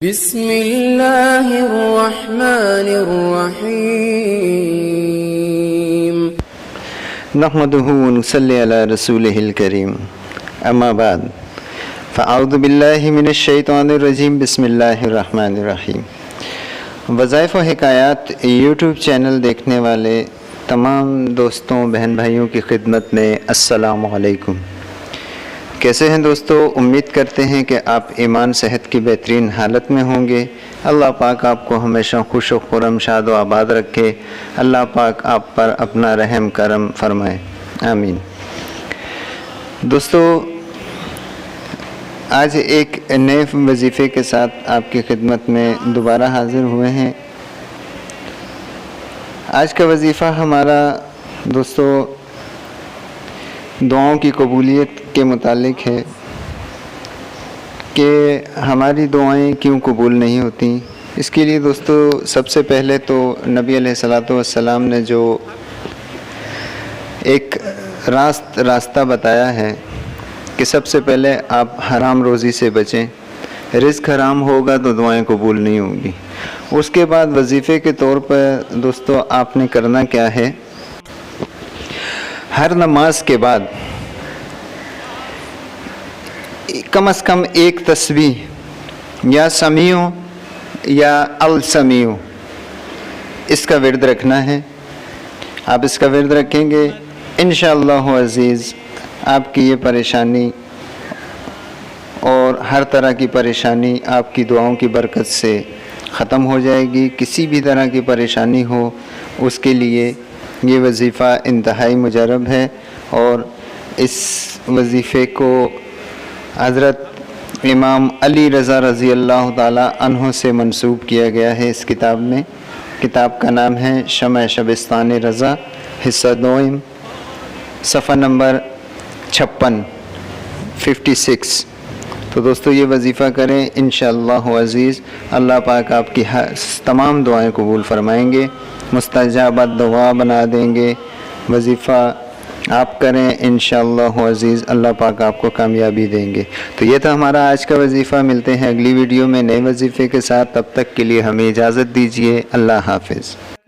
بسم اللہ الرحمن الرحیم نحمده ونصلي على رسوله الكريم اما بعد فاعوذ باللہ من الشیطان الرجیم بسم اللہ الرحمن الرحیم۔ وظائف و حکایات یوٹیوب چینل دیکھنے والے تمام دوستوں بہن بھائیوں کی خدمت میں السلام علیکم۔ کیسے ہیں دوستو؟ امید کرتے ہیں کہ آپ ایمان صحت کی بہترین حالت میں ہوں گے۔ اللہ پاک آپ کو ہمیشہ خوش و خرم شاد و آباد رکھے۔ اللہ پاک آپ پر اپنا رحم کرم فرمائے، آمین۔ دوستو، آج ایک نئے وظیفے کے ساتھ آپ کی خدمت میں دوبارہ حاضر ہوئے ہیں۔ آج کا وظیفہ ہمارا دوستو دعاؤں کی قبولیت کے متعلق ہے کہ ہماری دعائیں کیوں قبول نہیں ہوتی۔ اس کے لیے دوستو سب سے پہلے تو نبی علیہ السلام نے جو ایک راستہ بتایا ہے کہ سب سے پہلے آپ حرام روزی سے بچیں۔ رزق حرام ہوگا تو دعائیں قبول نہیں ہوں گی۔ اس کے بعد وظیفے کے طور پر دوستو آپ نے کرنا کیا ہے، ہر نماز کے بعد کم از کم ایک تسبیح یا سمیع یا السمیع اس کا ورد رکھنا ہے۔ آپ اس کا ورد رکھیں گے انشاءاللہ عزیز آپ کی یہ پریشانی اور ہر طرح کی پریشانی آپ کی دعاؤں کی برکت سے ختم ہو جائے گی۔ کسی بھی طرح کی پریشانی ہو اس کے لیے یہ وظیفہ انتہائی مجرب ہے، اور اس وظیفے کو حضرت امام علی رضا رضی اللہ تعالی عنہ سے منسوب کیا گیا ہے۔ اس کتاب میں، کتاب کا نام ہے شمع شبستان رضا، حصہ دوم، صفحہ نمبر 56۔ تو دوستو یہ وظیفہ کریں انشاءاللہ عزیز، اللہ پاک آپ کی تمام دعائیں قبول فرمائیں گے، مستجابت دعا بنا دیں گے۔ وظیفہ آپ کریں انشاءاللہ عزیز، اللہ پاک آپ کو کامیابی دیں گے۔ تو یہ تھا ہمارا آج کا وظیفہ۔ ملتے ہیں اگلی ویڈیو میں نئے وظیفے کے ساتھ، تب تک کے لیے ہمیں اجازت دیجیے۔ اللہ حافظ۔